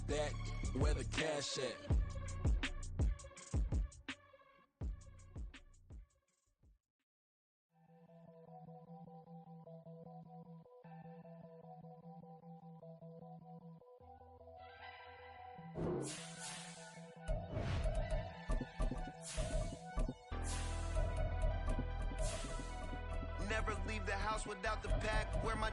that? Where the cash at? Never leave the house without the pack. Where my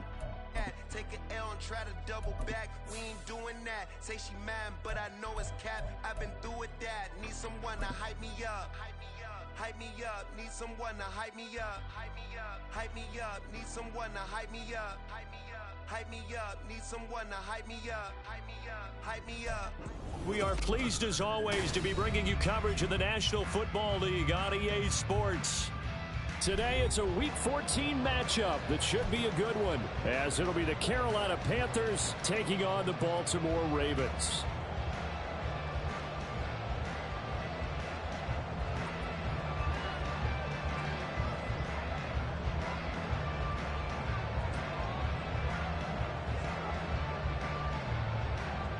at? Take an L and try to double back. We ain't doing that. Say she mad, but I know it's cap. I've been through with that. Need someone to hype me up. Hype me up. Need someone to hype me up. Hype me up. Hype me up. Need someone to hype me up. Hype me up. Hype me up. Need someone to hype me up. Hype me up. Hype me up. We are pleased as always to be bringing you coverage of the National Football League on EA Sports. Today, it's a Week 14 matchup that should be a good one, as it'll be the Carolina Panthers taking on the Baltimore Ravens.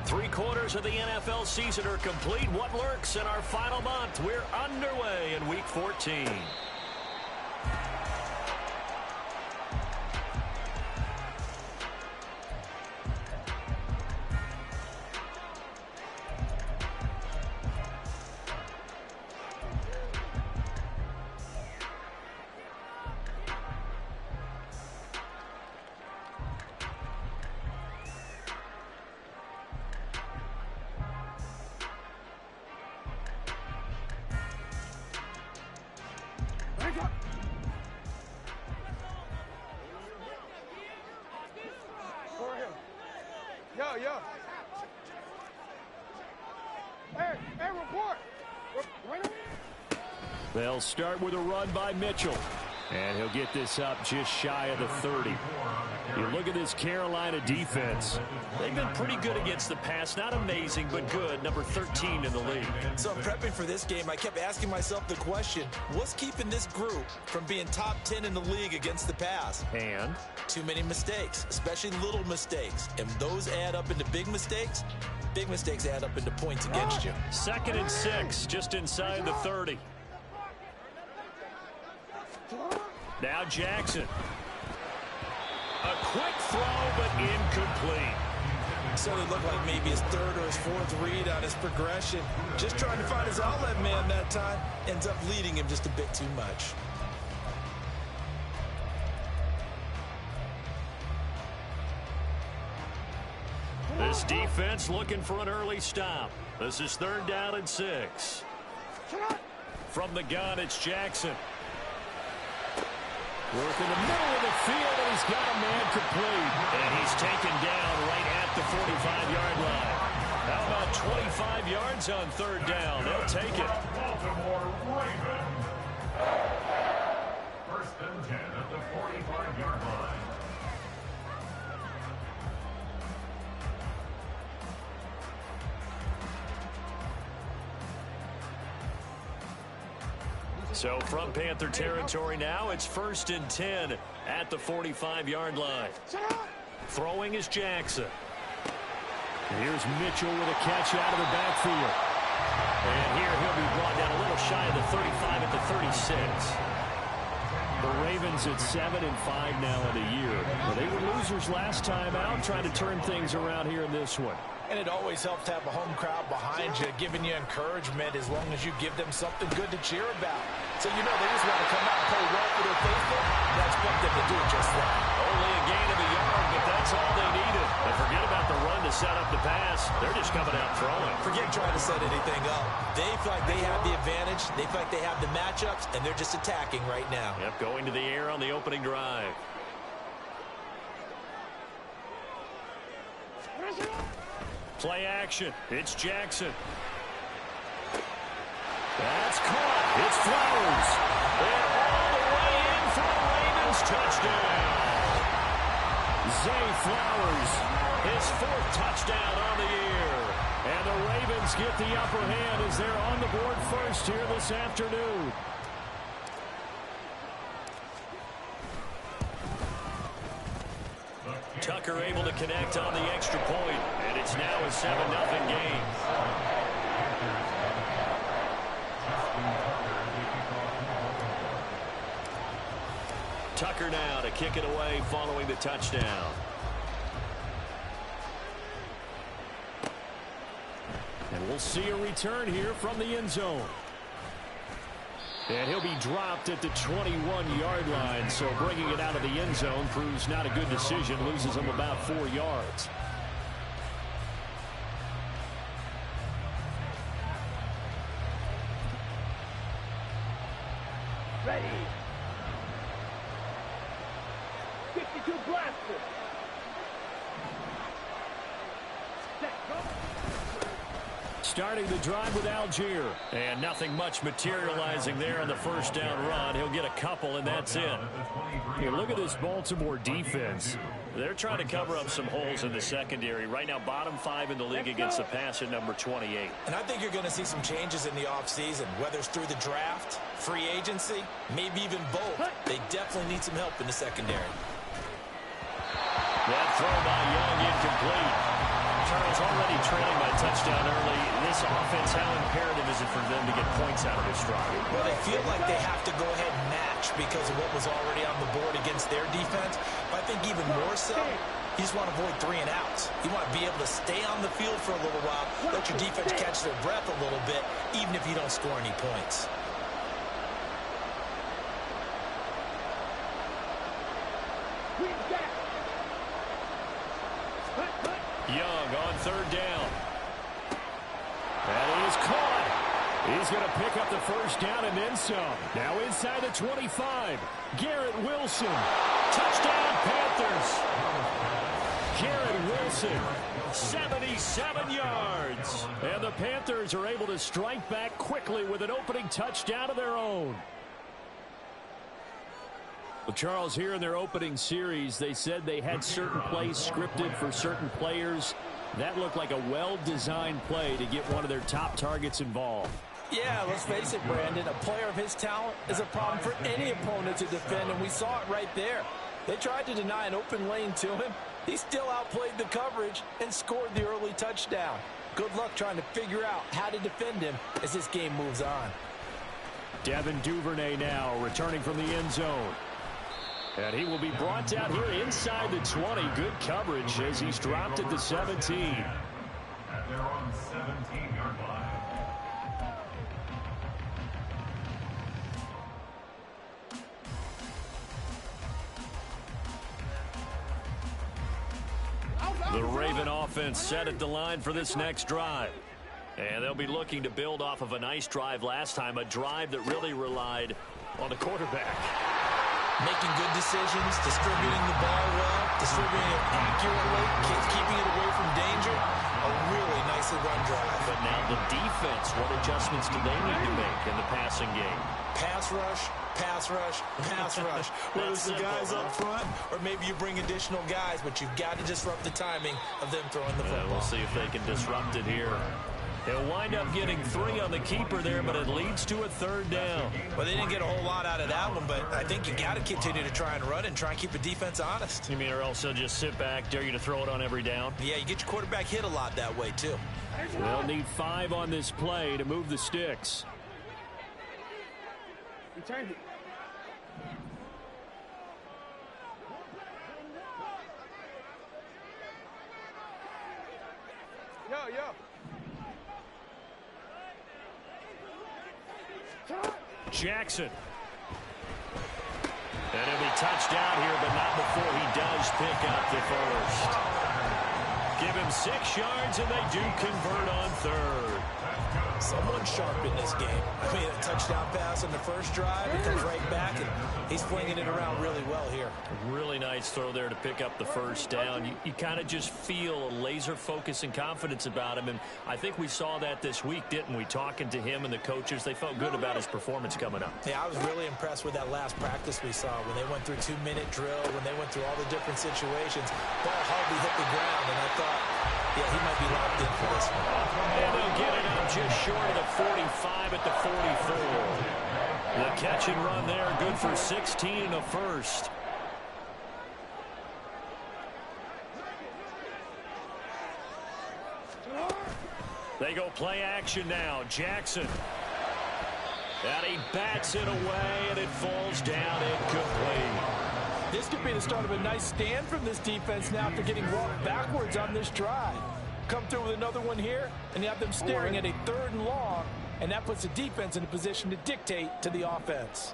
Three-quarters of the NFL season are complete. What lurks in our final month? We're underway in Week 14. Yo. Hey, report. They'll start with a run by Mitchell. And he'll get this up just shy of the 30. You look at this Carolina defense. They've been pretty good against the pass. Not amazing, but good. Number 13 in the league. So I'm prepping for this game. I kept asking myself the question, what's keeping this group from being top 10 in the league against the pass? And? Too many mistakes, especially little mistakes. And those add up into big mistakes. Big mistakes add up into points against you. 2nd and 6, just inside the 30. Now Jackson. A quick throw, but incomplete. So it looked like maybe his third or his fourth read on his progression. Just trying to find his outlet man that time. Ends up leading him just a bit too much. This defense looking for an early stop. This is 3rd down and 6. From the gun, it's Jackson. Work in the middle of the field, and he's got a man complete. And he's taken down right at the 45-yard line. How about 25 yards on 3rd down? They'll take it. Baltimore Ravens. 1st and 10 at the 45-yard line. So from Panther territory now, it's 1st and 10 at the 45-yard line. Throwing is Jackson. Here's Mitchell with a catch out of the backfield. And here he'll be brought down a little shy of the 35 at the 36. The Ravens at 7-5 now in the year. Well, they were losers last time out, trying to turn things around here in this one. And it always helps to have a home crowd behind you, giving you encouragement as long as you give them something good to cheer about. So you know they just want to come out and play well for their faithful. And I expect them to do just that. Only a gain of a yard, but that's all they needed. And forget about the run to set up the pass. They're just coming out throwing. Forget trying to set anything up. They feel like they have the advantage. They feel like they have the matchups, and they're just attacking right now. Yep, going to the air on the opening drive. Play action. It's Jackson. That's caught. It's Flowers. And all the way in for the Ravens touchdown. Zay Flowers, his 4th touchdown on the year. And the Ravens get the upper hand as they're on the board first here this afternoon. Tucker able to connect on the extra point. And It's now a 7-0 game. Tucker now to kick it away following the touchdown. And we'll see a return here from the end zone. And he'll be dropped at the 21-yard line, so bringing it out of the end zone proves not a good decision, loses him about 4 yards. Ready. 52 blaster. Set, go. Starting the drive with Algier. And nothing much materializing there on the first down run. He'll get a couple, and that's it. Here, look at this Baltimore defense. They're trying to cover up some holes in the secondary. Right now, bottom 5 in the league against the pass at number 28. And I think you're going to see some changes in the offseason, whether it's through the draft, free agency, maybe even both. They definitely need some help in the secondary. That throw by Young incomplete. Charles already trailing by touchdown early. This offense, how imperative is it for them to get points out of this drive? Well, they feel like they have to go ahead and match because of what was already on the board against their defense. But I think even more so, you just want to avoid 3 and outs. You want to be able to stay on the field for a little while, let your defense catch their breath a little bit, even if you don't score any points. Young on third down. And he is caught. He's going to pick up the first down and then some. Now inside the 25. Garrett Wilson. Touchdown, Panthers. Garrett Wilson, 77 yards. And the Panthers are able to strike back quickly with an opening touchdown of their own. Well, Charles, here in their opening series, they said they had certain plays scripted for certain players. That looked like a well-designed play to get one of their top targets involved. Yeah, let's face it, Brandon. A player of his talent is a problem for any opponent to defend, and we saw it right there. They tried to deny an open lane to him. He still outplayed the coverage and scored the early touchdown. Good luck trying to figure out how to defend him as this game moves on. Devin Duvernay now returning from the end zone. And he will be brought down here inside the 20. Good coverage as he's dropped at the 17. And they're on 17-yard line. The Raven offense set at the line for this next drive. And they'll be looking to build off of a nice drive last time, a drive that really relied on the quarterback. Making good decisions, distributing the ball well, distributing it accurately, keeping it away from danger. A really nicely run drive. But now the defense, what adjustments do they need to make in the passing game? Pass rush, pass rush, pass rush. Whether it's the guys up front or maybe you bring additional guys, but you've got to disrupt the timing of them throwing the football. We'll see if they can disrupt it here. They'll wind up getting 3 on the keeper there, but it leads to a third down. Well, they didn't get a whole lot out of that one, but I think you got to continue to try and run and try and keep the defense honest. You mean or else they'll just sit back, dare you to throw it on every down? Yeah, you get your quarterback hit a lot that way, too. They'll need 5 on this play to move the sticks. Return it. Yo. Jackson. And he'll be touched down here, but not before he does pick up the first. Give him 6 yards, and they do convert on third. Someone sharp in this game. I mean, a touchdown pass on the first drive. He comes right back, and he's flinging it around really well here. Really nice throw there to pick up the first down. You kind of just feel a laser focus and confidence about him, and I think we saw that this week, didn't we? Talking to him and the coaches, they felt good about his performance coming up. Yeah, I was really impressed with that last practice we saw when they went through 2-minute drill, when they went through all the different situations. Ball hardly hit the ground, and I thought, yeah, he might be locked in for this one. And they'll get it up just short of the 45 at the 44. The catch and run there, good for 16 and a first. They go play action now. Jackson. And he bats it away, and it falls down incomplete. This could be the start of a nice stand from this defense now after getting walked backwards on this drive. Come through with another one here, and you have them staring at a 3rd and long, and that puts the defense in a position to dictate to the offense.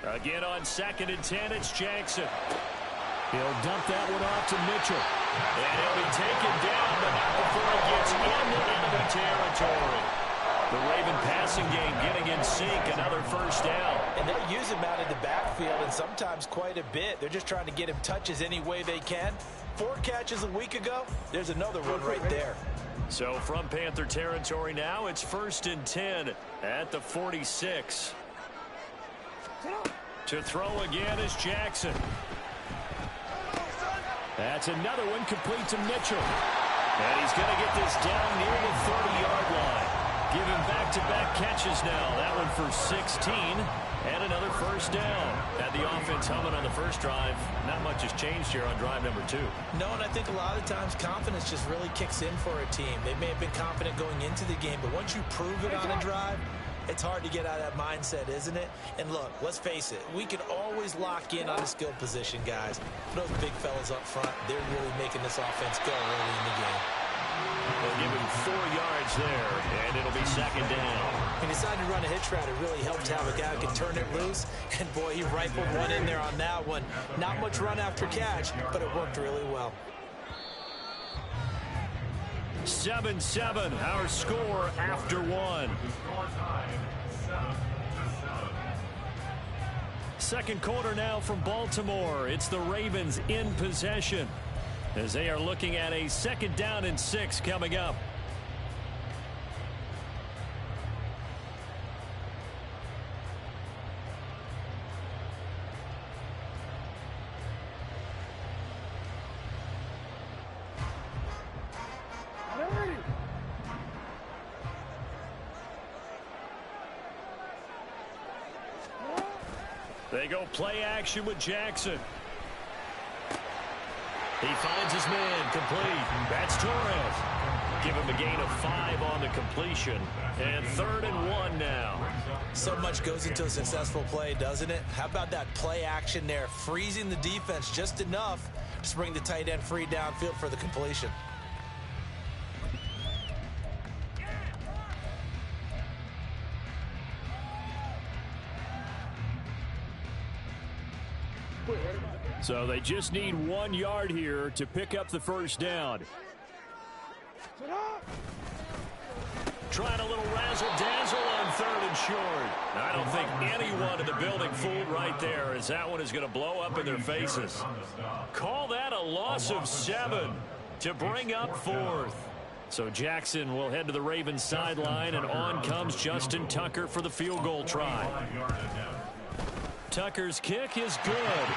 Again on 2nd and 10, it's Jackson. He'll dump that one off to Mitchell. And he'll be taken down, but not before he gets into enemy territory. The Raven passing game getting in sync, another first down. And they'll use him out of the backfield, and sometimes quite a bit. They're just trying to get him touches any way they can. 4 catches a week ago, there's another one right there. So from Panther territory now, it's 1st and 10 at the 46. To throw again is Jackson. That's another one complete to Mitchell. And he's going to get this down near the 30-yard line. Give him back-to-back catches now. That one for 16 and another first down. Had the offense humming on the first drive. Not much has changed here on drive number 2. No, and I think a lot of times confidence just really kicks in for a team. They may have been confident going into the game, but once you prove it on a drive, it's hard to get out of that mindset, isn't it? And look, let's face it, we can always lock in on a skill position, guys. Those big fellas up front, they're really making this offense go early in the game. They'll give him 4 yards there, and it'll be 2nd down. He decided to run a hitch route. It really helped to have a guy who can turn it loose. And, boy, he rifled one in there on that one. Not much run after catch, but it worked really well. 7-7, our score after 1. Second quarter now from Baltimore. It's the Ravens in possession as they are looking at a 2nd down and 6 coming up. They go play action with Jackson. He finds his man complete. That's Torres. Give him a gain of 5 on the completion. And 3rd and 1 now. So much goes into a successful play, doesn't it? How about that play action there? Freezing the defense just enough to bring the tight end free downfield for the completion. So they just need 1 yard here to pick up the first down. Trying a little razzle-dazzle on 3rd and short. I don't think anyone in the building fooled right there, as that one is going to blow up in their faces. Call that a loss of 7 to bring up 4th. So Jackson will head to the Ravens sideline, and on comes Justin Tucker for the field goal try. Tucker's kick is good.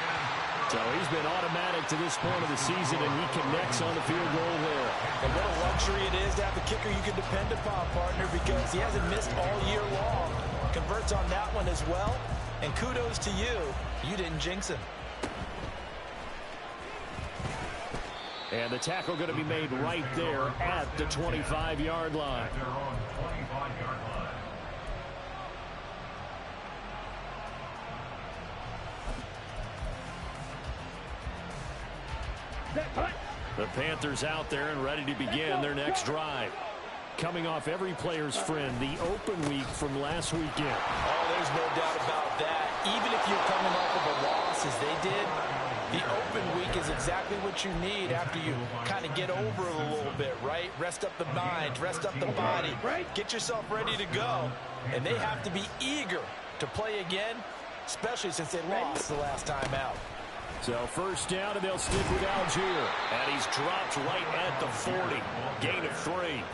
So he's been automatic to this point of the season, and he connects on the field goal there. And what a luxury it is to have a kicker you can depend upon, partner, because he hasn't missed all year long. Converts on that one as well. And kudos to you. You didn't jinx him. And the tackle going to be made right there at the 25-yard line. The Panthers out there and ready to begin their next drive. Coming off every player's friend, the open week from last weekend. Oh, there's no doubt about that. Even if you're coming off of a loss as they did, the open week is exactly what you need after you kind of get over it a little bit, right? Rest up the mind, rest up the body, get yourself ready to go. And they have to be eager to play again, especially since they lost the last time out. So first down, and they'll stick with Algier. And he's dropped right at the 40. Gain of 3.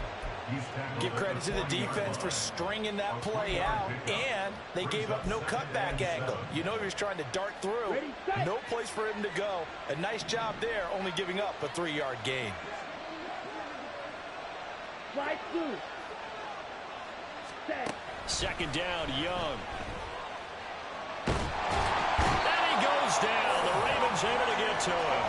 Give credit to the defense for stringing that play out, and they gave up no cutback angle. You know he was trying to dart through. No place for him to go. A nice job there, only giving up a 3-yard gain. Second down, Young. And he goes down. The Ravens able to get to him.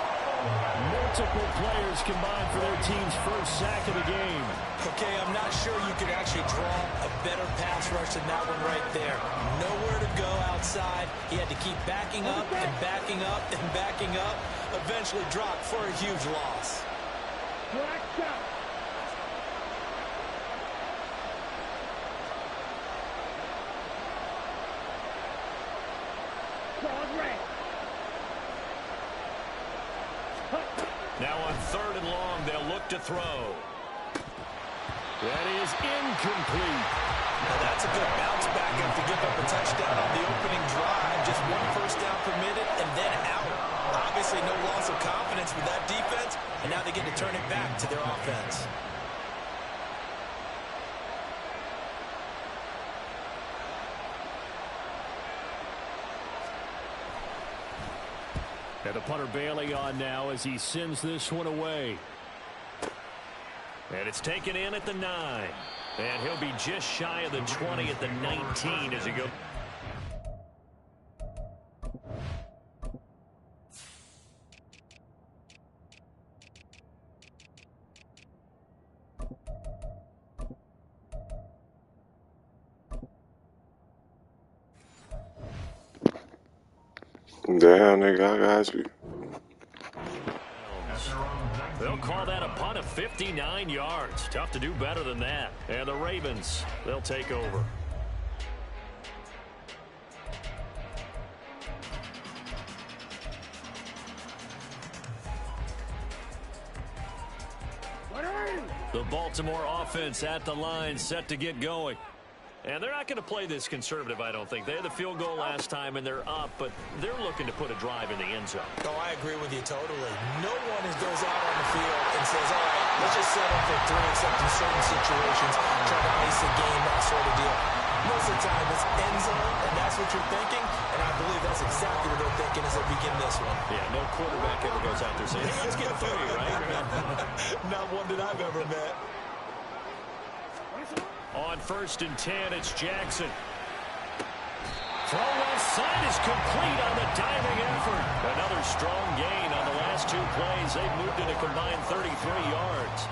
Multiple players combined for their team's first sack of the game. Okay, I'm not sure you could actually draw a better pass rush than that one right there. Nowhere to go outside. He had to keep backing up and backing up and backing up. Eventually dropped for a huge loss. Black shot. Now on 3rd and long, they'll look to throw. That is incomplete. Now that's a good bounce back after giving up a touchdown on the opening drive. Just 1 first down permitted and then out. Obviously no loss of confidence with that defense, and now they get to turn it back to their offense. And the punter Bailey on now as he sends this one away. And it's taken in at the 9. And he'll be just shy of the 20 at the 19 as he goes. Damn, they got guys. They'll call that a punt of 59 yards. Tough to do better than that. And the Ravens, they'll take over. The Baltimore offense at the line, set to get going. And they're not going to play this conservative, I don't think. They had the field goal last time, and they're up, but they're looking to put a drive in the end zone. Oh, I agree with you totally. No one goes out on the field and says, all right, let's just settle for 3, except in certain situations, try to ice the game, that sort of deal. Most of the time, it's end zone, and that's what you're thinking, and I believe that's exactly what they're thinking as they begin this one. Yeah, no quarterback ever goes out there saying, let's get 3, right? Not one that I've ever met. On 1st and 10, it's Jackson. Throw left side is complete on the diving effort. Another strong gain on the last 2 plays. They've moved it a combined 33 yards.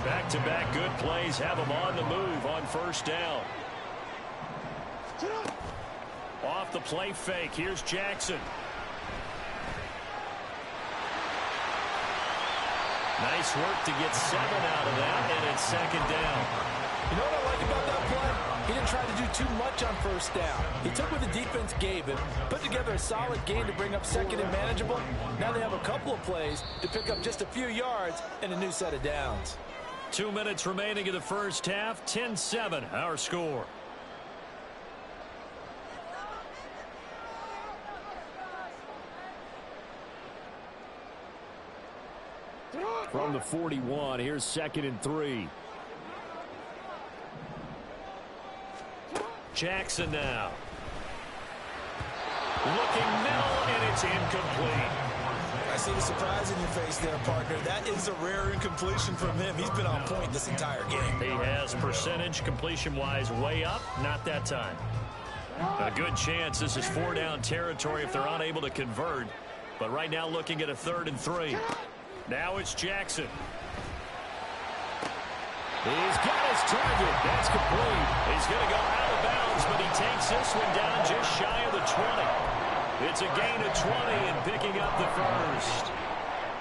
Back-to-back good plays have them on the move on 1st down. Off the play fake, here's Jackson. Nice work to get 7 out of that, and it's 2nd down. You know what I like about that play? He didn't try to do too much on 1st down. He took what the defense gave him, put together a solid game to bring up 2nd and manageable. Now they have a couple of plays to pick up just a few yards and a new set of downs. 2 minutes remaining in the first half, 10-7, our score. From the 41, here's 2nd and 3. Jackson now. Looking middle, and it's incomplete. I see the surprise in your face there, partner. That is a rare incompletion from him. He's been on point this entire game. He has percentage completion-wise way up. Not that time. A good chance this is 4-down territory if they're unable to convert. But right now looking at a 3rd and 3. Now it's Jackson. He's got his target. That's complete. He's going to go out of bounds, but he takes this one down just shy of the 20. It's a gain of 20 and picking up the first.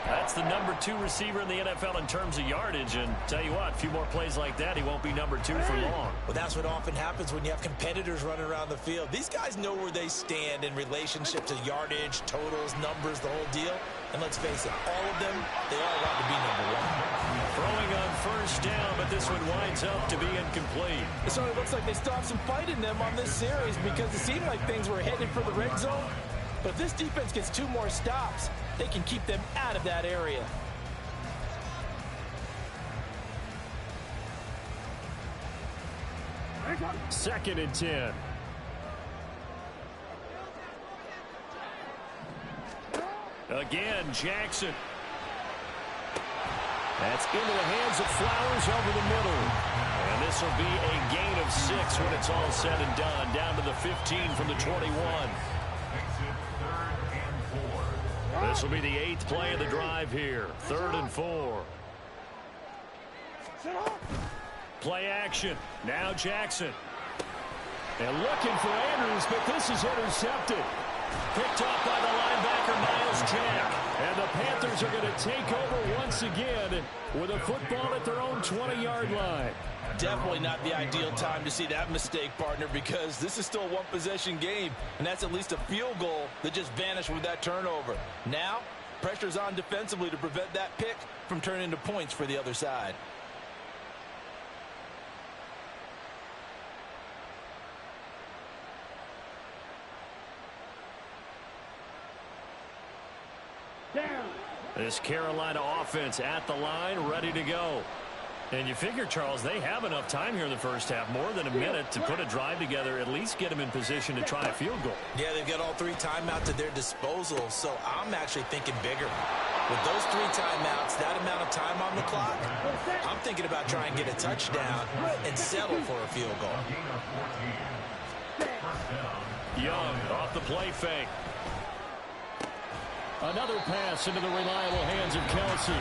That's the number 2 receiver in the NFL in terms of yardage. And tell you what, a few more plays like that, he won't be number 2 for long. Well, that's what often happens when you have competitors running around the field. These guys know where they stand in relationship to yardage, totals, numbers, the whole deal. And let's face it, all of them, they all want to be number 1. Throwing on 1st down, but this one winds up to be incomplete. It certainly looks like they still have some fight in them on this series because it seemed like things were headed for the red zone. But if this defense gets 2 more stops, they can keep them out of that area. Second and 10. Again, Jackson. That's into the hands of Flowers over the middle. And this will be a gain of 6 when it's all said and done. Down to the 15 from the 21. This will be the 8th play of the drive here. 3rd and 4. Play action. Now Jackson. And looking for Andrews, but this is intercepted. Picked off by the linebacker, Miles Jack. And the Panthers are going to take over once again with a football at their own 20-yard line. Definitely not the ideal time to see that mistake, partner, because this is still a one-possession game, and that's at least a field goal that just vanished with that turnover. Now, pressure's on defensively to prevent that pick from turning into points for the other side. This Carolina offense at the line, ready to go. And you figure, Charles, they have enough time here in the first half, more than a minute, to put a drive together, at least get them in position to try a field goal. Yeah, they've got all 3 timeouts at their disposal, so I'm actually thinking bigger. With those 3 timeouts, that amount of time on the clock, I'm thinking about trying to get a touchdown and settle for a field goal. Young off the play fake. Another pass into the reliable hands of Kelsey.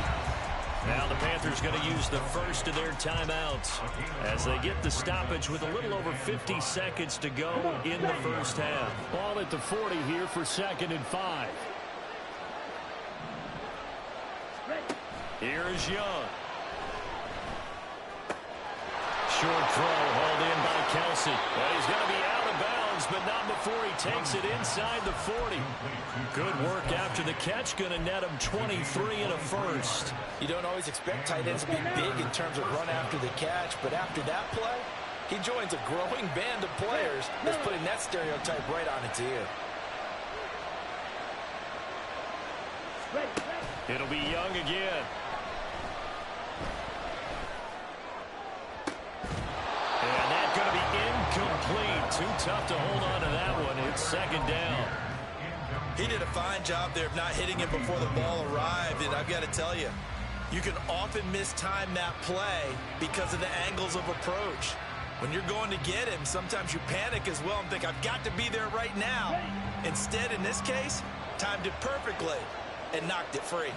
Now the Panthers going to use the first of their timeouts as they get the stoppage with a little over 50 seconds to go in the first half. Ball at the 40 here for 2nd and 5. Here's Young. Short throw hauled in by Kelsey. Well, he's going to be out of bounds, but not before he takes it inside the 40. Good work after the catch. Going to net him 23 and a first. You don't always expect tight ends to be big in terms of run after the catch, but after that play, he joins a growing band of players that's putting that stereotype right on its ear. It'll be Young again. And that's going to be incomplete. Too tough to hold on to that one. It's 2nd down. He did a fine job there of not hitting him before the ball arrived, and I've got to tell you, you can often mistime that play because of the angles of approach. When you're going to get him, sometimes you panic as well and think, I've got to be there right now. Instead, in this case, timed it perfectly and knocked it free.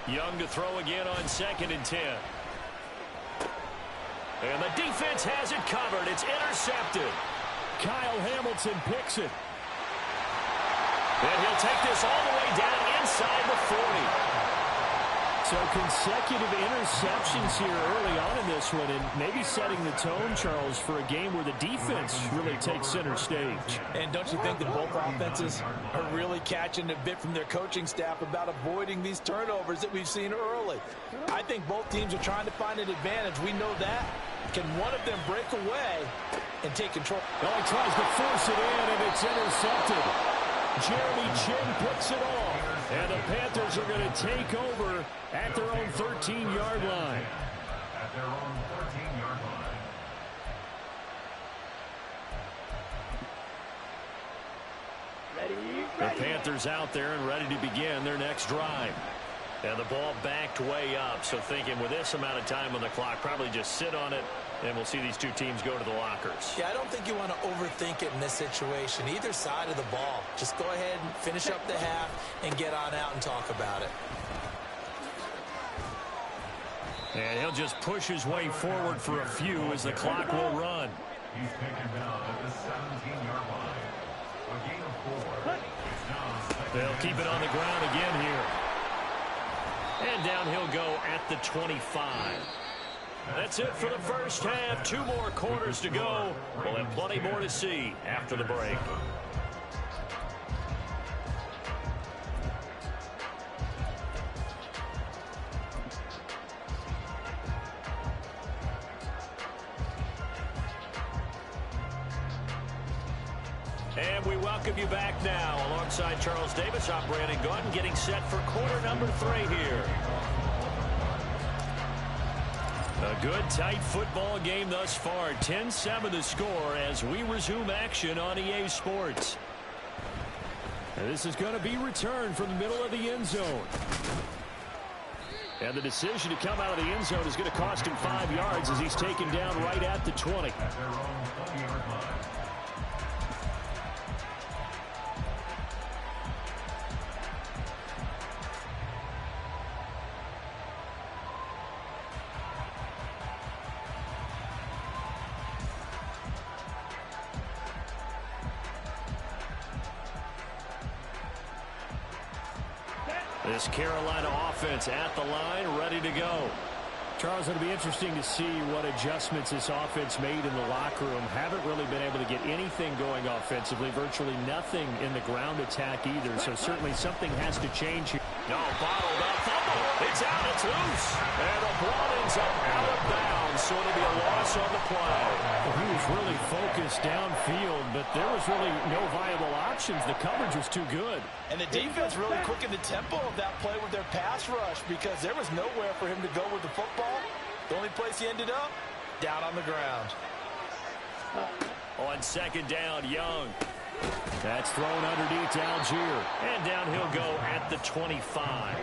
Young to throw again on 2nd and 10. And the defense has it covered. It's intercepted. Kyle Hamilton picks it. And he'll take this all the way down inside the 40. So consecutive interceptions here early on in this one, and maybe setting the tone, Charles, for a game where the defense really takes center stage. And don't you think that both offenses are really catching a bit from their coaching staff about avoiding these turnovers that we've seen early? I think both teams are trying to find an advantage. We know that. Can one of them break away and take control? Well, he tries to force it in, and it's intercepted. Jeremy Chinn picks it off. And the Panthers are going to take over at their own 13-yard line. At their own 13-yard line. The Panthers out there and ready to begin their next drive. And the ball backed way up. So thinking with this amount of time on the clock, probably just sit on it, and we'll see these two teams go to the lockers. Yeah, I don't think you want to overthink it in this situation. Either side of the ball. Just go ahead and finish up the half and get on out and talk about it. And he'll just push his way forward for a few as the clock will run. He's taken down at the 17-yard line. A gain of 4. It's now 2nd. They'll keep it on the ground again here. And down he'll go at the 25. That's it for the first half. 2 more quarters to go. We'll have plenty more to see after the break. And we welcome you back now. Alongside Charles Davis, I'm Brandon Gaudin, getting set for quarter number 3 here. A good, tight football game thus far. 10-7 the score as we resume action on EA Sports. And this is going to be returned from the middle of the end zone. And the decision to come out of the end zone is going to cost him 5 yards as he's taken down right at the 20. At their own 20-yard line. This Carolina offense at the line, ready to go. Charles, it'll be interesting to see what adjustments this offense made in the locker room. Haven't really been able to get anything going offensively. Virtually nothing in the ground attack either. So certainly something has to change here. No, bottled up. Fumble. It's out. It's loose. And the ball ends up out of bounds. So it'll be a loss on the play. Well, he was really focused downfield, but there was really no viable options. The coverage was too good. And the defense really quickened the tempo of that play with their pass rush because there was nowhere for him to go with the football. The only place he ended up, down on the ground. On second down, Young. That's thrown underneath to Algier. And down he'll go at the 25.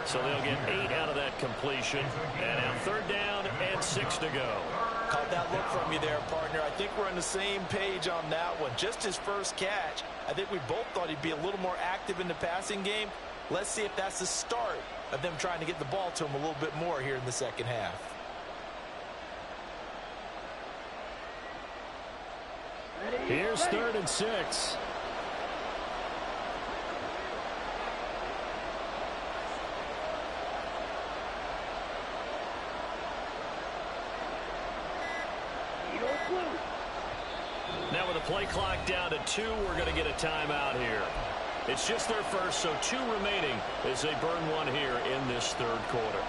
So they'll get 8 out of that completion. And now third down and 6 to go. Caught that look from you there, partner. I think we're on the same page on that one. Just his first catch. I think we both thought he'd be a little more active in the passing game. Let's see if that's the start of them trying to get the ball to him a little bit more here in the second half. Here's 3rd and 6. Now with the play clock down to 2, we're going to get a timeout here. It's just their first, so 2 remaining as they burn one here in this third quarter.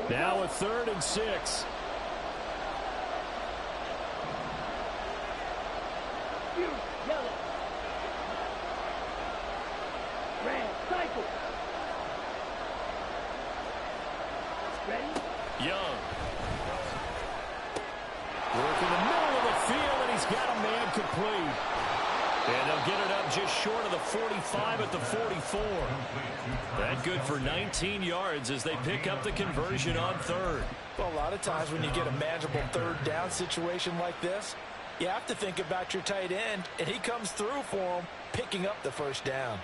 Now a 3rd and 6. Yellow. Red, cycle. Ready? Young. Working the middle of the field, and he's got a man complete. And they'll get it up just short of the 45 at the 44. That good for 19 yards as they pick up the conversion on 3rd. Well, a lot of times when you get a manageable third down situation like this, you have to think about your tight end, and he comes through for him, picking up the first down.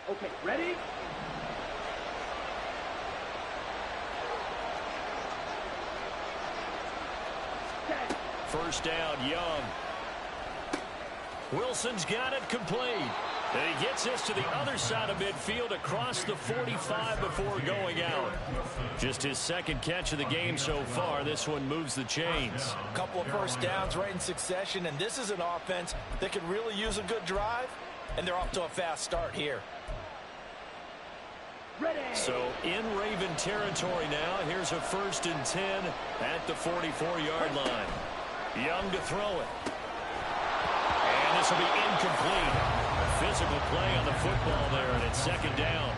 Okay, ready? First down, Young. Wilson's got it complete. And he gets this to the other side of midfield across the 45 before going out. Just his second catch of the game so far. This one moves the chains. A couple of first downs right in succession, and this is an offense that could really use a good drive, and they're off to a fast start here. Ready. So in Raven territory now. Here's a 1st and 10 at the 44-yard line. Young to throw it. And this will be incomplete. Physical play on the football there, and it's second down.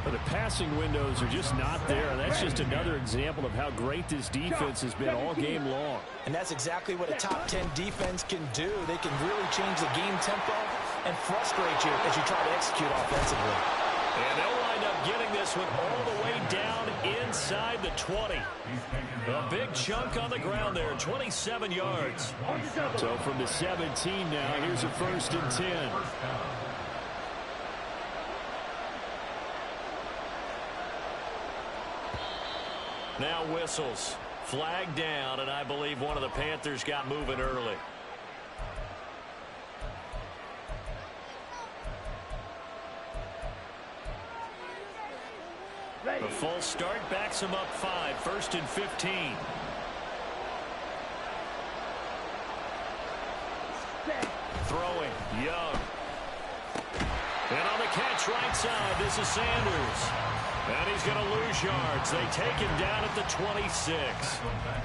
But the passing windows are just not there. That's just another example of how great this defense has been all game long. And that's exactly what a top 10 defense can do. They can really change the game tempo and frustrate you as you try to execute offensively. And they'll wind up getting this one all the way down inside the 20. A big chunk on the ground there, 27 yards. So from the 17 now, here's a 1st and 10. Now whistles. Flag down, and I believe one of the Panthers got moving early. The full start backs him up 5, 1st and 15. Throwing, Young. catch right side. This is Sanders. And he's going to lose yards. They take him down at the 26.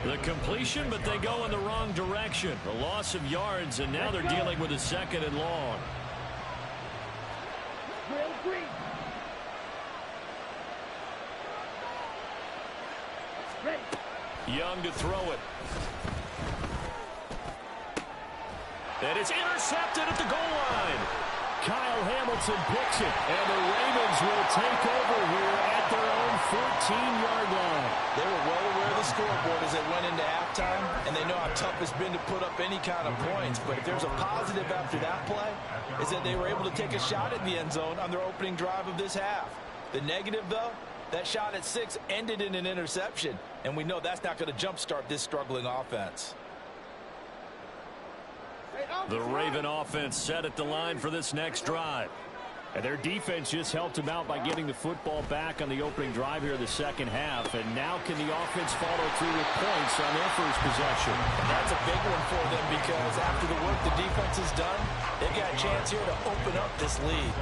The completion, but they go in the wrong direction. A loss of yards, and now they're dealing with a 2nd and long. Young to throw it. And it's intercepted at the goal line. Kyle Hamilton picks it, and the Ravens will take over here at their own 14-yard line. They were well aware of the scoreboard as they went into halftime, and they know how tough it's been to put up any kind of points. But if there's a positive after that play, is that they were able to take a shot at the end zone on their opening drive of this half. The negative, though, that shot at 6 ended in an interception, and we know that's not going to jumpstart this struggling offense. The Raven offense set at the line for this next drive. And their defense just helped them out by getting the football back on the opening drive here in the second half. And now can the offense follow through with points on their first possession? That's a big one for them because after the work the defense has done, they've got a chance here to open up this lead.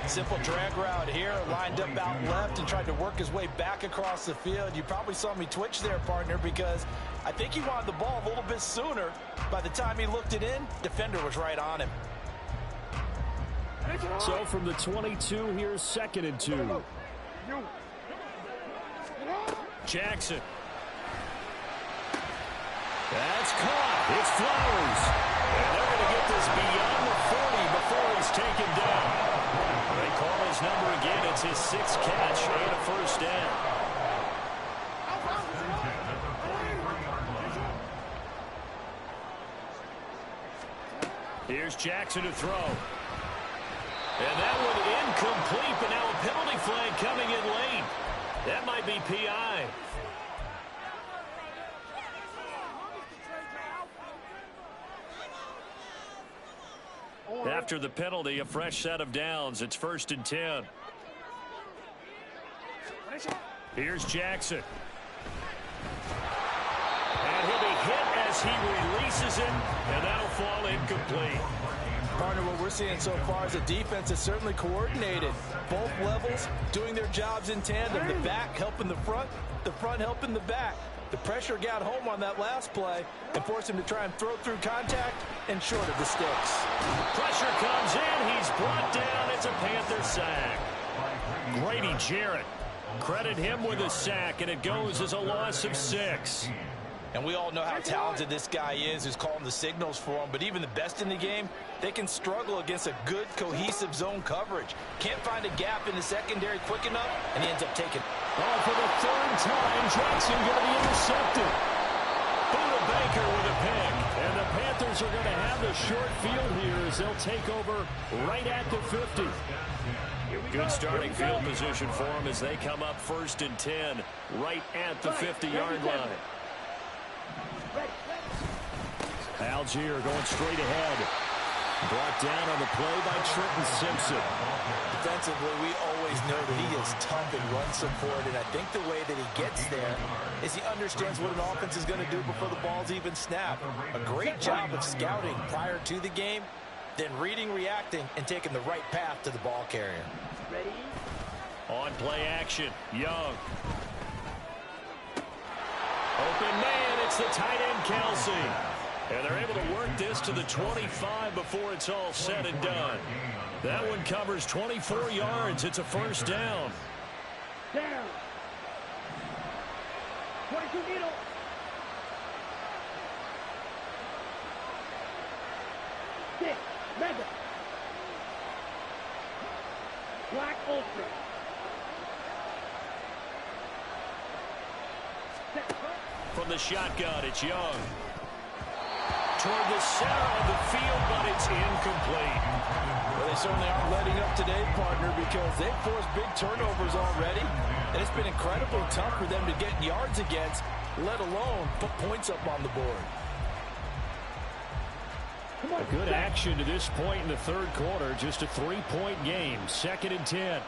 Simple drag route here, lined up out left and tried to work his way back across the field. You probably saw me twitch there, partner, because I think he wanted the ball a little bit sooner. By the time he looked it in, defender was right on him. So from the 22, here's 2nd and 2. Jackson. That's caught. It's Flowers. And they're going to get this beyond the 40 before he's taken down. They call his number again. It's his 6th catch and a first down. Here's Jackson to throw. And that one incomplete, but now a penalty flag coming in late. That might be PI. After the penalty, a fresh set of downs. It's 1st and 10. Here's Jackson. And he'll be hit as he releases it, and that'll fall incomplete. Partner, what we're seeing so far is a defense that's certainly coordinated. Both levels doing their jobs in tandem. The back helping the front helping the back. The pressure got home on that last play and forced him to try and throw through contact and short of the sticks. Pressure comes in. He's brought down. It's a Panther sack. Grady Jarrett. Credit him with a sack, and it goes as a loss of 6. And we all know how talented this guy is who's calling the signals for him. But even the best in the game, they can struggle against a good, cohesive zone coverage. Can't find a gap in the secondary quick enough, and he ends up taking. Oh, for the 3rd time, Jackson going to be intercepted. Buda Baker with a pick. And the Panthers are going to have the short field here as they'll take over right at the 50. Good starting field position for them as they come up 1st and 10 right at the 50-yard line. Algier going straight ahead. Brought down on the play by Trenton Simpson. Defensively, we always know that he is tough in run support, and I think the way that he gets there is he understands what an offense is going to do before the ball's even snapped. A great job of scouting prior to the game, then reading, reacting, and taking the right path to the ball carrier. Ready? On play action, Young. Open man, it's the tight end, Kelsey. And they're able to work this to the 25 before it's all said and done. That one covers 24 yards. It's a first down. Down. 22 needle. Six. Mega. Black Ultra. From the shotgun, it's Young. Toward the center of the field, but it's incomplete. Well, they certainly aren't letting up today, partner, because they've forced big turnovers already, and it's been incredibly tough for them to get yards against, let alone put points up on the board. A good action to this point in the 3rd quarter. Just a 3-point game. 2nd and 10.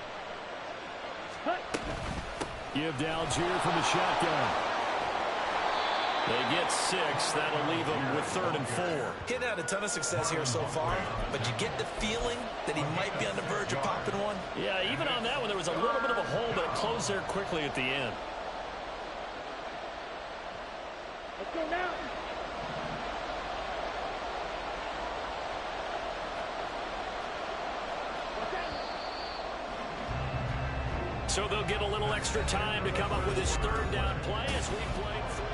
Give to Algier from the shotgun. They get 6. That'll leave them with 3rd and 4. He's had a ton of success here so far, but you get the feeling that he might be on the verge of popping one. Yeah, even on that one, there was a little bit of a hole, but it closed there quickly at the end. Let's go now. So they'll get a little extra time to come up with his 3rd down play as we play through.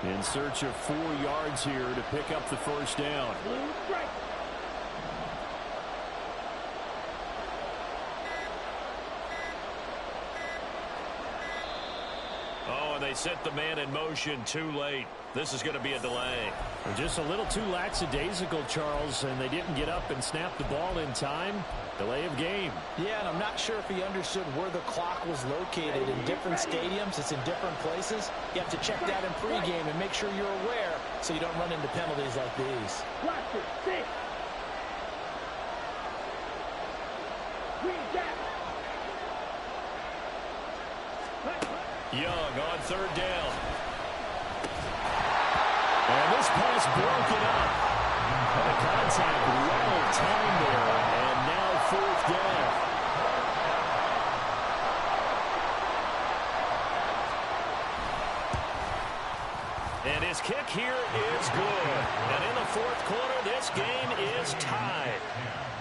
In search of 4 yards here to pick up the 1st down. Blue strike. Oh, and they set the man in motion too late. This is going to be a delay. They're just a little too lackadaisical, Charles, and they didn't get up and snap the ball in time. Delay of game. Yeah, and I'm not sure if he understood where the clock was located. In different stadiums, it's in different places. You have to check that in pregame and make sure you're aware so you don't run into penalties like these. Watch it. 6. Green jack. Young on 3rd down. And this pass broken up. And the contact well timed there. And now 4th down. And his kick here is good. And in the 4th quarter, this game is tied.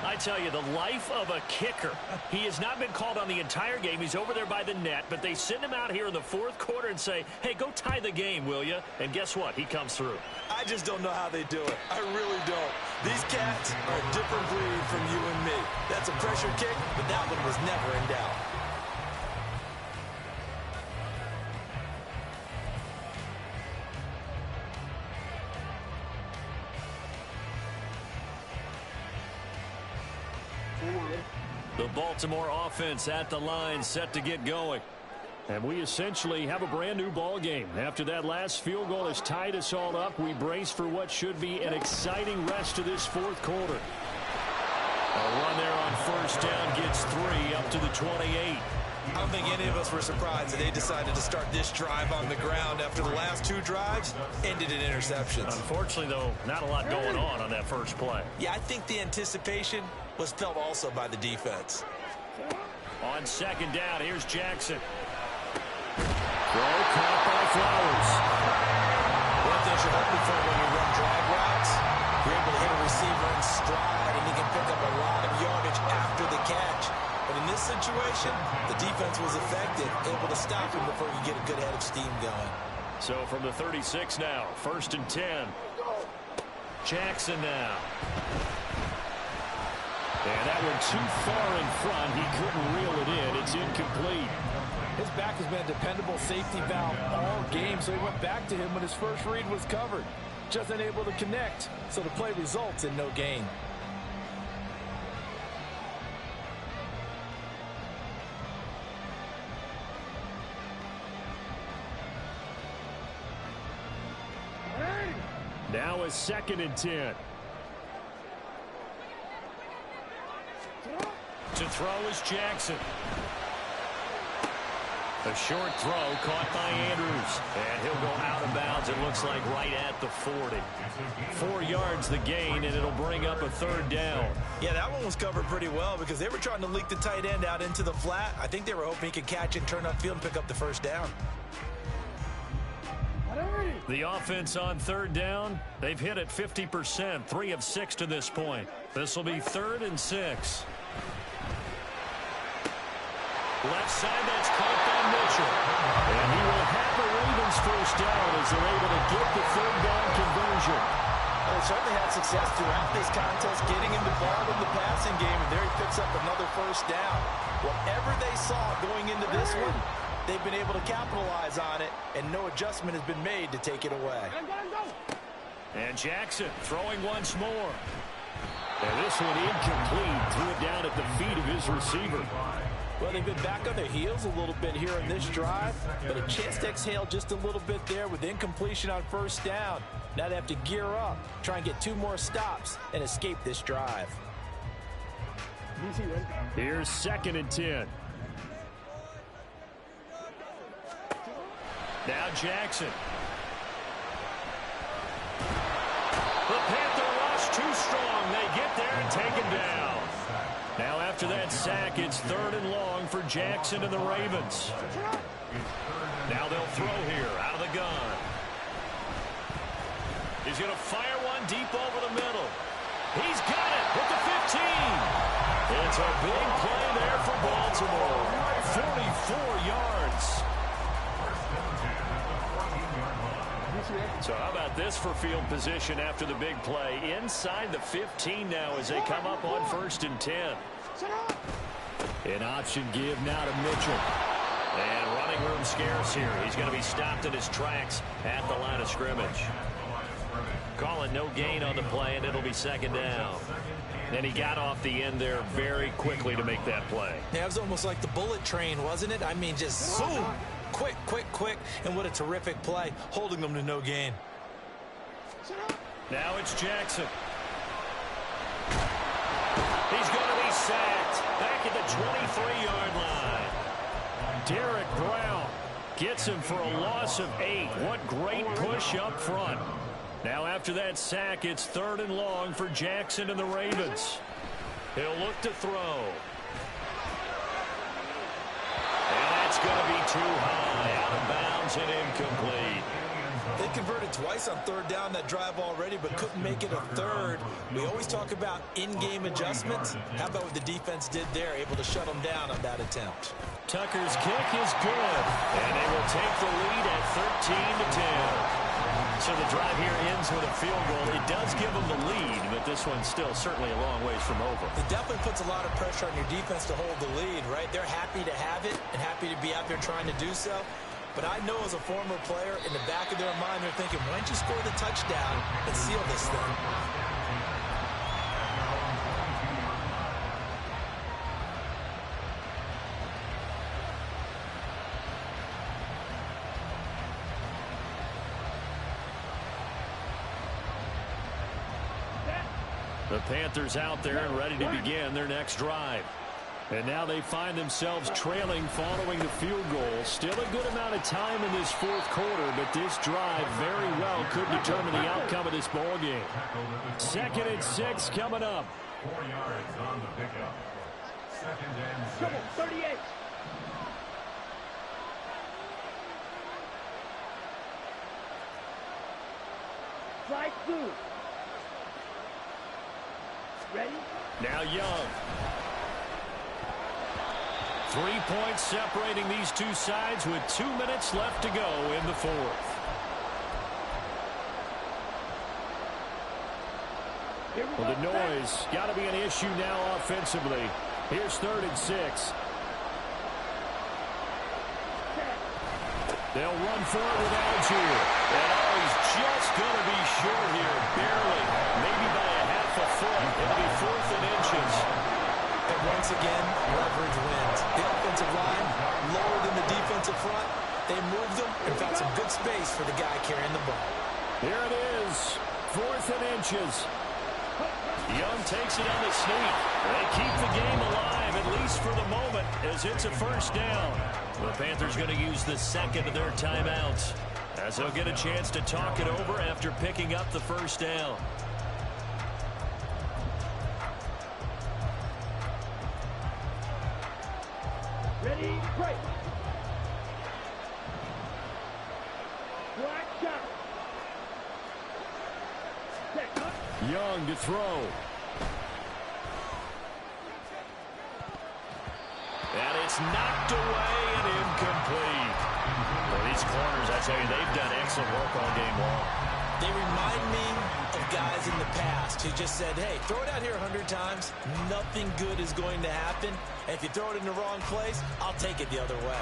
I tell you, the life of a kicker. He has not been called on the entire game. He's over there by the net, but they send him out here in the 4th quarter and say, hey, go tie the game, will you? And guess what? He comes through. I just don't know how they do it. I really don't. These cats are a different breed from you and me. That's a pressure kick, but that one was never in doubt. The Baltimore offense at the line, set to get going. And we essentially have a brand new ball game. After that last field goal has tied us all up, we brace for what should be an exciting rest of this 4th quarter. A run there on 1st down gets 3 up to the 28. I don't think any of us were surprised that they decided to start this drive on the ground after the last 2 drives ended in interceptions. Unfortunately, though, not a lot going on that first play. Yeah, I think the anticipation was felt also by the defense. On 2nd down, here's Jackson. Throw caught by Flowers. One thing you're hoping for when you run drag routes, you're able to hit a receiver in stride, and he can pick up a lot of yardage after the catch. But in this situation, the defense was effective, able to stop him before he could get a good head of steam going. So from the 36 now, 1st and 10. Jackson now. And that one too far in front. He couldn't reel it in. It's incomplete. His back has been a dependable safety valve all game, so he went back to him when his first read was covered. Just unable to connect, so the play results in no gain. Now a 2nd and 10. To throw is Jackson. A short throw caught by Andrews. And he'll go out of bounds, it looks like, right at the 40. 4 yards the gain, and it'll bring up a 3rd down. Yeah, that one was covered pretty well because they were trying to leak the tight end out into the flat. I think they were hoping he could catch it, turn upfield, and pick up the 1st down. The offense on 3rd down, they've hit it 50%, 3 of 6 to this point. This will be 3rd and 6. Left side, that's caught by Mitchell. And he will have the Ravens 1st down as they're able to get the 3rd down conversion. Well, they certainly had success throughout this contest, getting him the ball in the passing game, and there he picks up another 1st down. Whatever they saw going into this one, they've been able to capitalize on it, and no adjustment has been made to take it away. And Jackson throwing once more. And this one incomplete. Threw it down at the feet of his receiver. Well, they've been back on their heels a little bit here in this drive, but a chance to exhale just a little bit there with incompletion on first down. Now they have to gear up, try and get 2 more stops, and escape this drive. Here's 2nd and 10. Now Jackson. The Panther rush too strong. They get there and take him down. Now after that sack, it's 3rd and long for Jackson and the Ravens. Now they'll throw here out of the gun. He's going to fire one deep over the middle. He's got it with the 15. It's a big play there for Baltimore. 44 yards. So how about this for field position after the big play? Inside the 15 now as they come up on 1st and 10. An option give now to Mitchell. And running room scarce here. He's going to be stopped in his tracks at the line of scrimmage. Calling no gain on the play, and it'll be 2nd down. And he got off the end there very quickly to make that play. Yeah, it was almost like the bullet train, wasn't it? I mean, just zoom. Quick, quick, quick. And what a terrific play, holding them to no gain. Now it's Jackson. He's going to be sacked back at the 23-yard line. Derek Brown gets him for a loss of 8. What great push up front. Now after that sack, it's 3rd and long for Jackson and the Ravens. He'll look to throw. And that's going to be too high. Out of bounds and incomplete. They converted twice on 3rd down that drive already, but couldn't make it a 3rd. We always talk about in-game adjustmts. How about what the defense did there, able to shut them down on that attempt? Tucker's kick is good, and they will take the lead at 13-10. So the drive here ends with a field goal. It does give them the lead, but this one's still certainly a long ways from over. It definitely puts a lot of pressure on your defense to hold the lead, right? They're happy to have it and happy to be out there trying to do so. But I know as a former player, in the back of their mind, they're thinking, why don't you score the touchdown and seal this thing? The Panthers out there and ready to begin their next drive. And now they find themselves trailing following the field goal. Still a good amount of time in this 4th quarter, but this drive very well could determine the outcome of this ball game. 2nd and 6 coming up. 4 yards on the pickup. 2nd and 6. Come on, 38. Slide through. Ready? Now Young. 3 points separating these two sides with 2 minutes left to go in the 4th. Well, the noise got to be an issue now offensively. Here's 3rd and 6. They'll run for it with Algier. And he's just going to be short here, barely, maybe by a half a foot. It'll be 4th and inches. And once again, leverage wins. The offensive line lower than the defensive front. They moved them and found some good space for the guy carrying the ball. Here it is, 4th and inches. Young takes it on the sneak. They keep the game alive, at least for the moment, as it's a 1st down. The Panthers going to use the 2nd of their timeouts, as they'll get a chance to talk it over after picking up the 1st down. Ready, break. Black shot. Set up. Young to throw. And it's knocked away and incomplete. Well, these corners, I tell you, they've done excellent work all game long. They remind me of guys in the past who just said, hey, throw it out here 100 times. Nothing good is going to happen. And if you throw it in the wrong place, I'll take it the other way.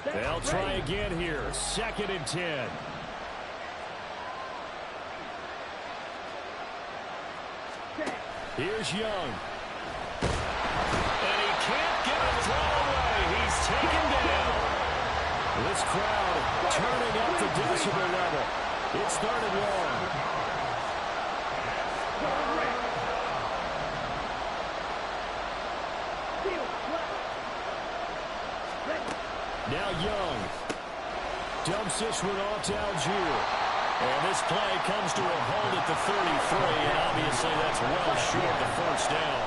They'll try again here. 2nd and 10. Here's Young. And he can't get a throw away. He's taken down. This crowd turning up the decibel level. It started long. Now Young dumps this one off to Algier. And this play comes to a hold at the 33, and obviously that's well short of the first down.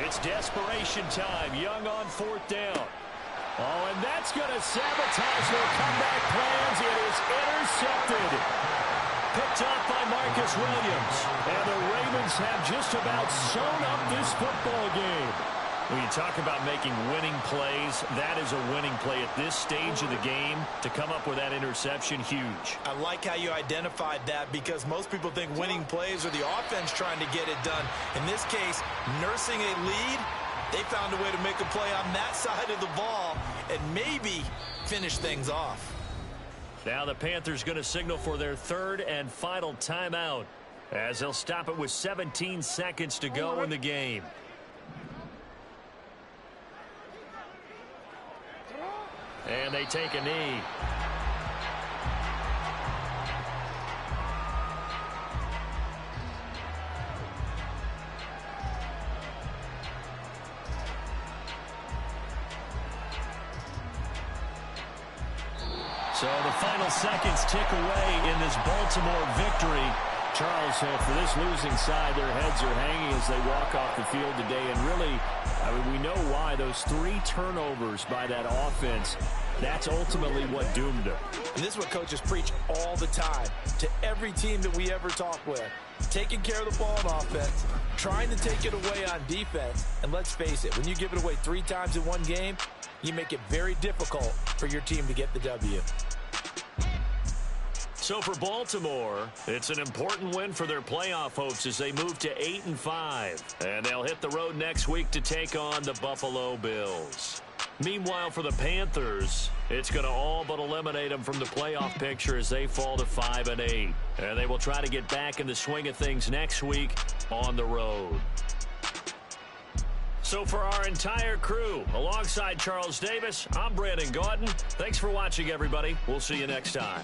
It's desperation time. Young on 4th down. Oh, and that's going to sabotage their comeback plans. It is intercepted. Picked up by Marcus Williams. And the Ravens have just about sewn up this football game. When you talk about making winning plays, that is a winning play at this stage of the game. To come up with that interception, huge. I like how you identified that because most people think winning plays are the offense trying to get it done. In this case, nursing a lead, they found a way to make a play on that side of the ball and maybe finish things off. Now the Panthers going to signal for their 3rd and final timeout as they'll stop it with 17 seconds to go in the game. And they take a knee. So the final seconds tick away in this Baltimore victory. Charles, so for this losing side, their heads are hanging as they walk off the field today. And really, I mean, we know why. Those 3 turnovers by that offense, that's ultimately what doomed them. And this is what coaches preach all the time to every team that we ever talk with. Taking care of the ball on offense, trying to take it away on defense. And let's face it, when you give it away 3 times in one game, you make it very difficult for your team to get the W. So for Baltimore, it's an important win for their playoff hopes as they move to 8-5. And they'll hit the road next week to take on the Buffalo Bills. Meanwhile, for the Panthers, it's going to all but eliminate them from the playoff picture as they fall to 5-8. And they will try to get back in the swing of things next week on the road. So for our entire crew, alongside Charles Davis, I'm Brandon Gaudin. Thanks for watching, everybody. We'll see you next time.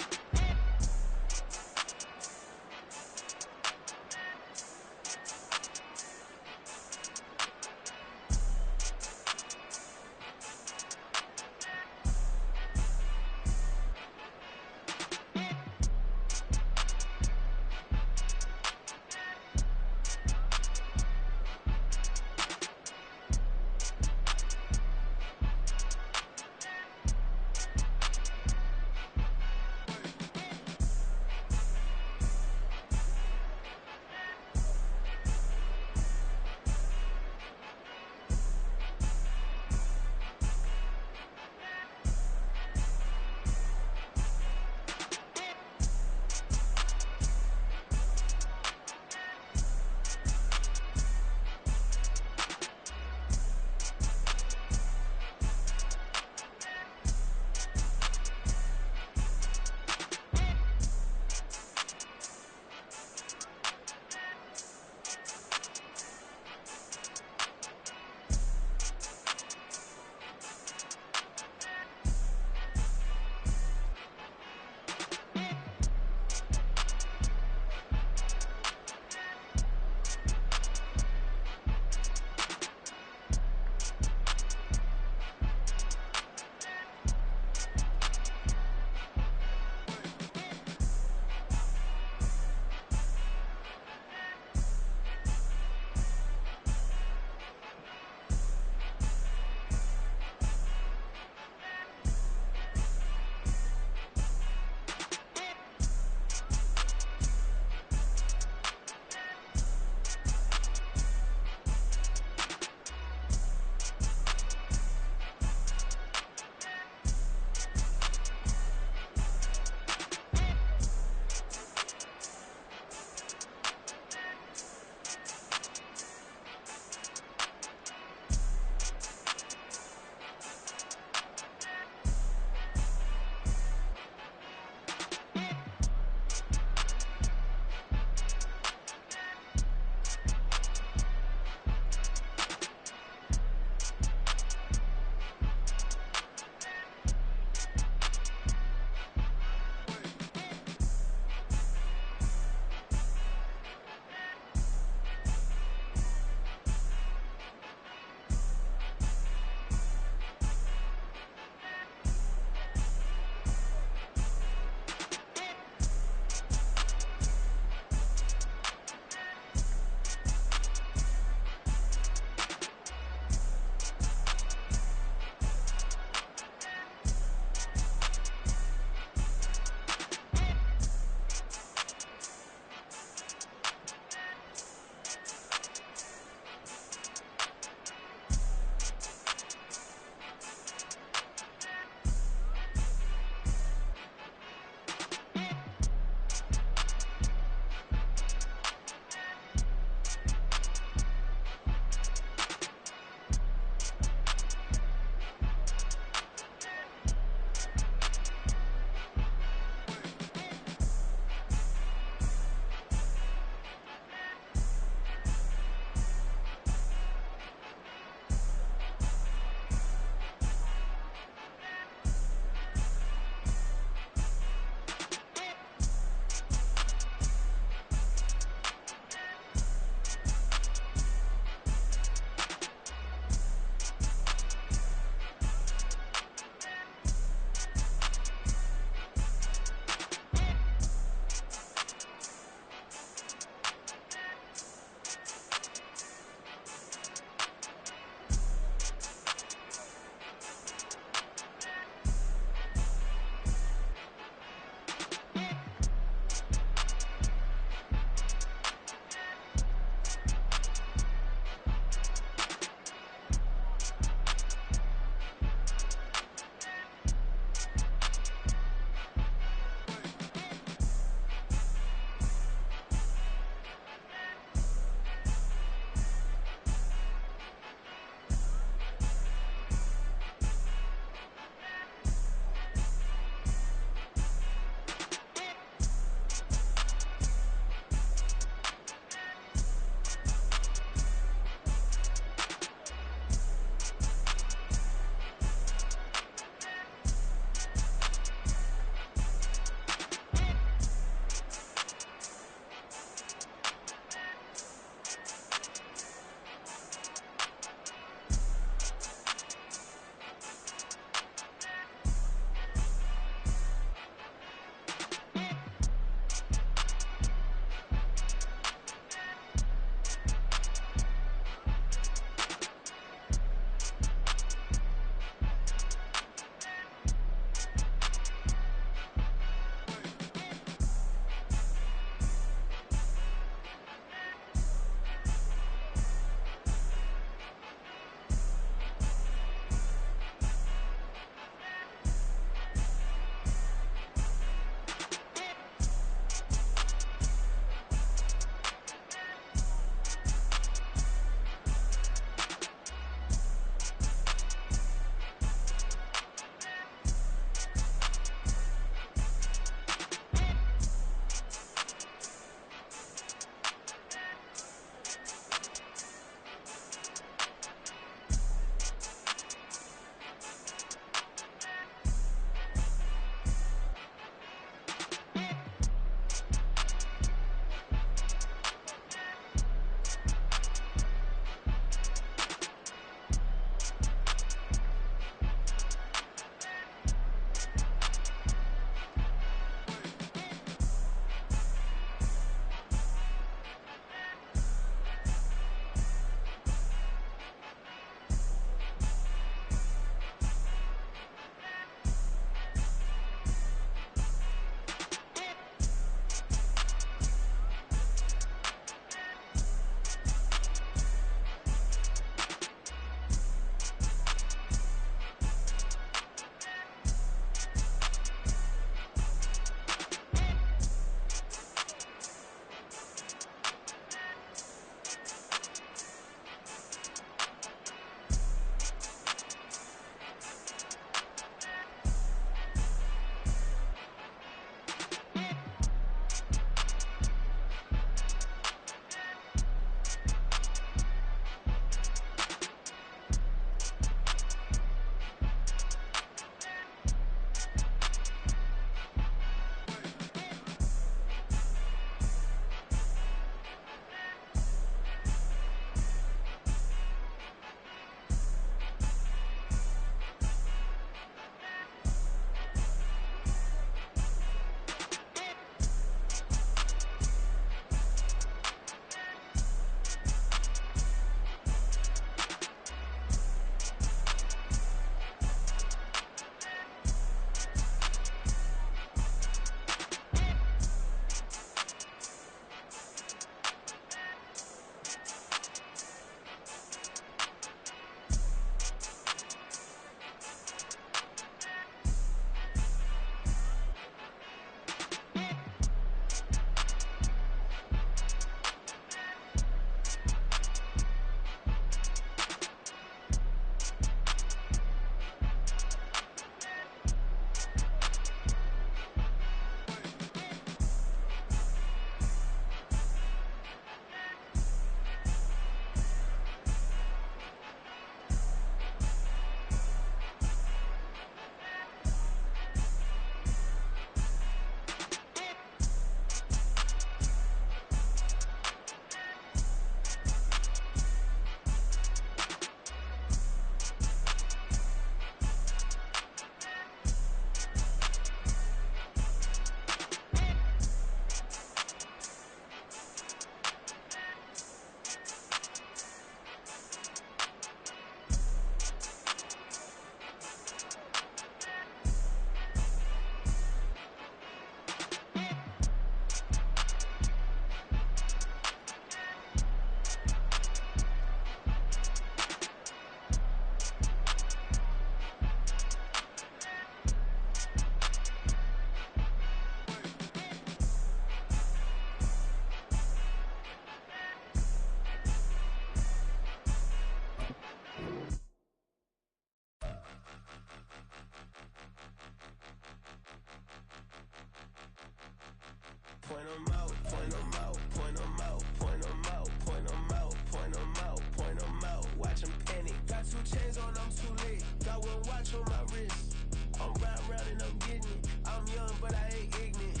point them out, point them out, point them out, point them out, point them out, point them out, point them out. Watch them panic. Got 2 chains on, I'm too late. Got 1 watch on my wrist. I'm round and I'm getting it. I'm young, but I ain't ignorant.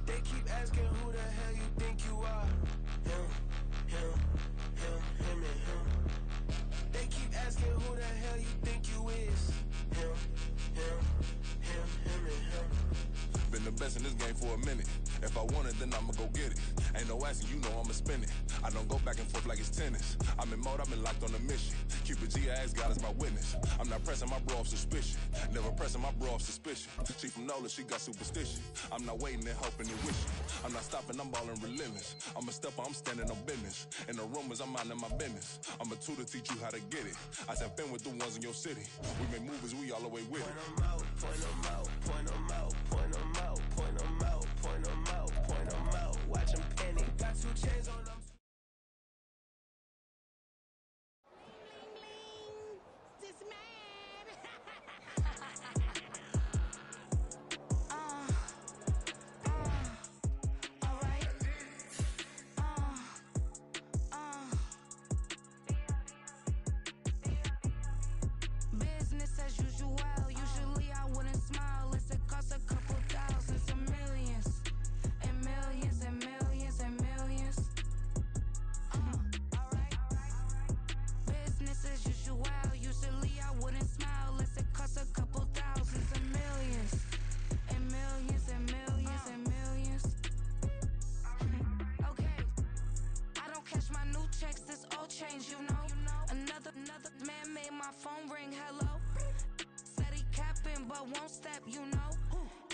They keep asking who the hell you think you are. Him, and him. They keep asking who the hell you think you is. Him, and him. Been the best in this game for a minute. If I want it, then I'ma go get it. Ain't no asking, you know I'ma spin it. I don't go back and forth like it's tennis. I'm in mode, I've been locked on a mission. Cupid G, I ask God as my witness. I'm not pressing my bro off suspicion. Never pressing my bro off suspicion. She from NOLA, she got superstition. I'm not waiting and hoping and wishing. I'm not stopping, I'm balling relentless. I'm a stepper, I'm standing on business. In the rumors, I'm minding my business. I'm a tutor, teach you how to get it. I said, been with the ones in your city. We make movies, we all the way with it. Point them out, point them out, point them out, point them out, point them out, point them out, point them out. Watch them panic. Got 2 chains on them. This man. All right. Business as usual. Usually I wouldn't smile. It costs a couple thousands, some millions, and millions, and millions, and millions. All right. Business as usual. Usually I wouldn't smile. It costs a couple thousands, and millions, and millions, and millions, and millions. Okay. I don't cash my new checks. This old change, you know. Another man made my phone ring. Hello. Said he capping, but won't step, you know.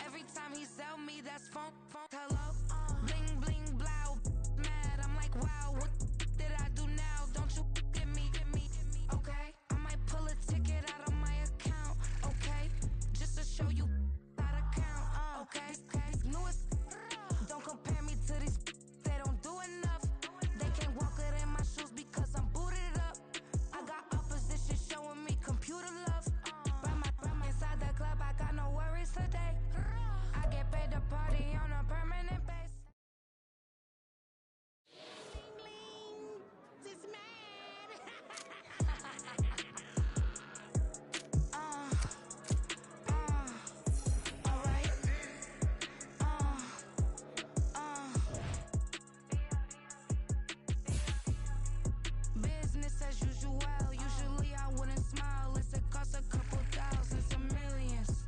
Every time he sell me, that's phone. Hello. Bling, bling, blow. Mad, I'm like, wow, what did I do now? Don't you get me. Okay. I might pull a ticket out of my account. Okay. Just to show you how to count. Okay. Newest. Don't compare me to these. They don't do enough. They can't walk it in my shoes because I'm booted up. I got opposition showing me computer love. Ram inside the club, I got no worries today. I get paid to party on a permanent base. This man. All right. Business as usual. Usually I wouldn't smile. It costs a couple thousands, some millions,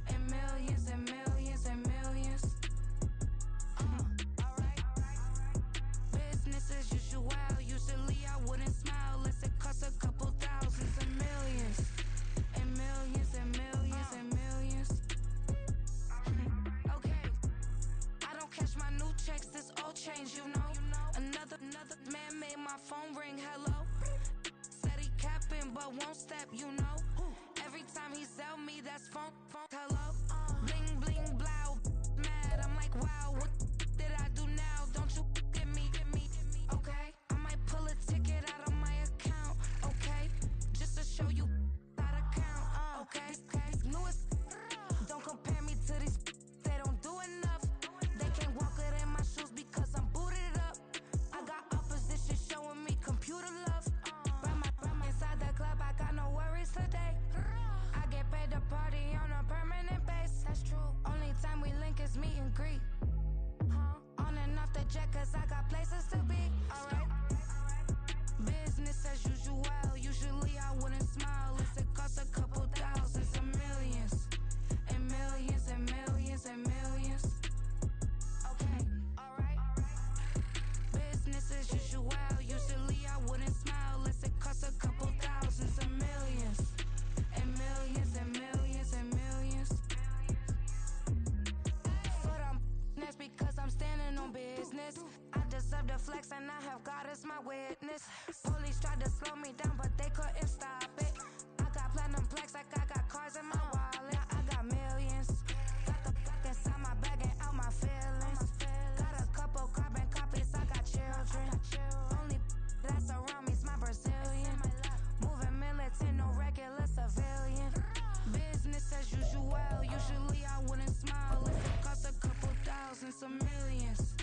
and millions, and millions, and millions. All right. Business as usual. Usually I wouldn't smile. It costs a couple thousands, and millions, and millions, and millions, and millions. Okay. I don't cash my new checks. This old change, you know. Another man made my phone ring. Hello. Said he capping, but won't step, you know. Every time he sell me, that's phone. Hello. Bling, bling, blow. Mad, I'm like, wow, what did I do now? Don't you get me. Okay. I might pull a ticket out of my account. Okay. Just to show you how to count. Okay. Newest. Don't compare me to these. They don't do enough. They can't walk it in my shoes because I'm booted up. I got opposition showing me computer love. Ram inside the club, I got no worries today. I get paid to party on a permanent base. That's true. Only time we link is meet and greet. On and off the jet, cause I got places to be. Alright. Business as usual. Usually I wouldn't smile. It costs a couple thousands, some millions, and millions, and millions, and millions. Okay. Alright. Business as usual. Usually I wouldn't smile. It costs a couple thousands, and millions, and millions, and millions, and millions. Foot on business because I'm standing on business. I deserve the flex and I have God as my witness. Police tried to slow me down, but they couldn't stop it. I got platinum plaques like I got cars in my wallet. I got millions. Got the fuck inside my bag and out my feelings. Got a couple carbon copies, I got children. Only that's around me's my Brazilian. Moving militant, no regular civilian. Business as usual. Usually I wouldn't smile. It costs a couple thousands, some millions,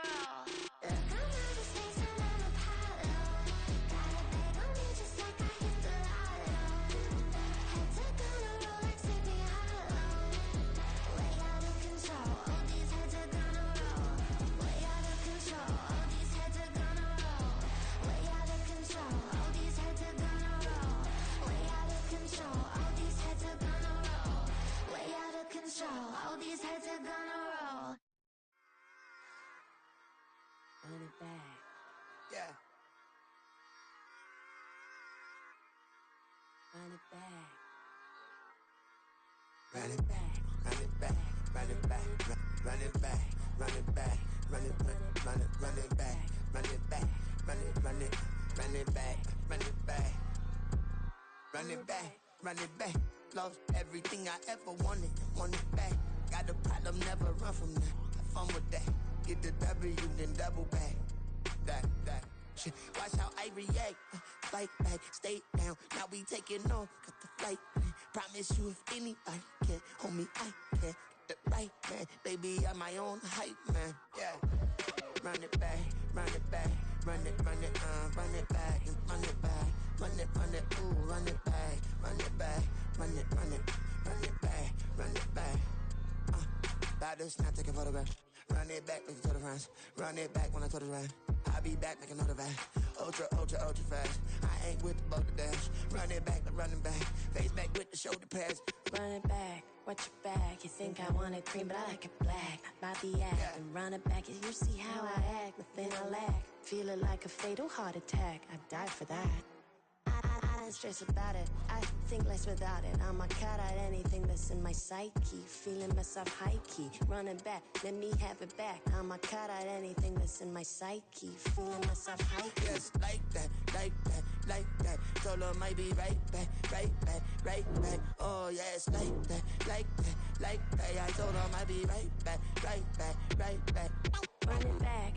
roll. Look, I'm out of space and I'm Apollo. Got a bag on me just like I hit the lotto. Head to gonna roll like Sleepy Hollow. Way out of control, all these heads are gonna roll. Way out of control, all these heads are gonna roll. Way out of control, all these heads are gonna roll. Way out of control, all these heads are gonna roll. Way out of control, all these heads are gonna roll. Run it back. Yeah. Run it back. Run it back, run it back, run it back, run it back, run it back, run it back, run it back, run it back, run it back, run it back, run it back, run it back. Lost everything I ever wanted it back. Got a problem, never run from that. Have fun with that. Get the W, then double back. That shit. Watch how I react. Fight back, stay down. Now we taking off. Got the flight plan. Promise you if anybody can, homie, I can. Get the right man, baby, I'm my own hype man. Yeah. Run it back, run it back, run it back, and run it back, run it, ooh, run it back, run it back, run it back, run it back. About to snap, taking photographs. Run it back, make it to the friends. Run it back when I told it right. I'll be back, make another back. Ultra fast. I ain't with the boat to dash. Run it back, running back. Face back with the shoulder pads. Run it back, watch your back. You think I want it cream, but I like it black. About the act, Yeah. and run it back. You see how I act, nothing I lack. Feeling like a fatal heart attack. I'd die for that. I don't stress about it. I think less without it. I'ma cut out anything that's in my psyche. Feeling myself high key. Running back, let me have it back. I'ma cut out anything that's in my psyche. Feeling myself high key. Yes, like that, like that, like that. Told her might be right back, right back, right back. Oh yes, like that, like that, like that. I told her might be right back, right back, right back. Run it back.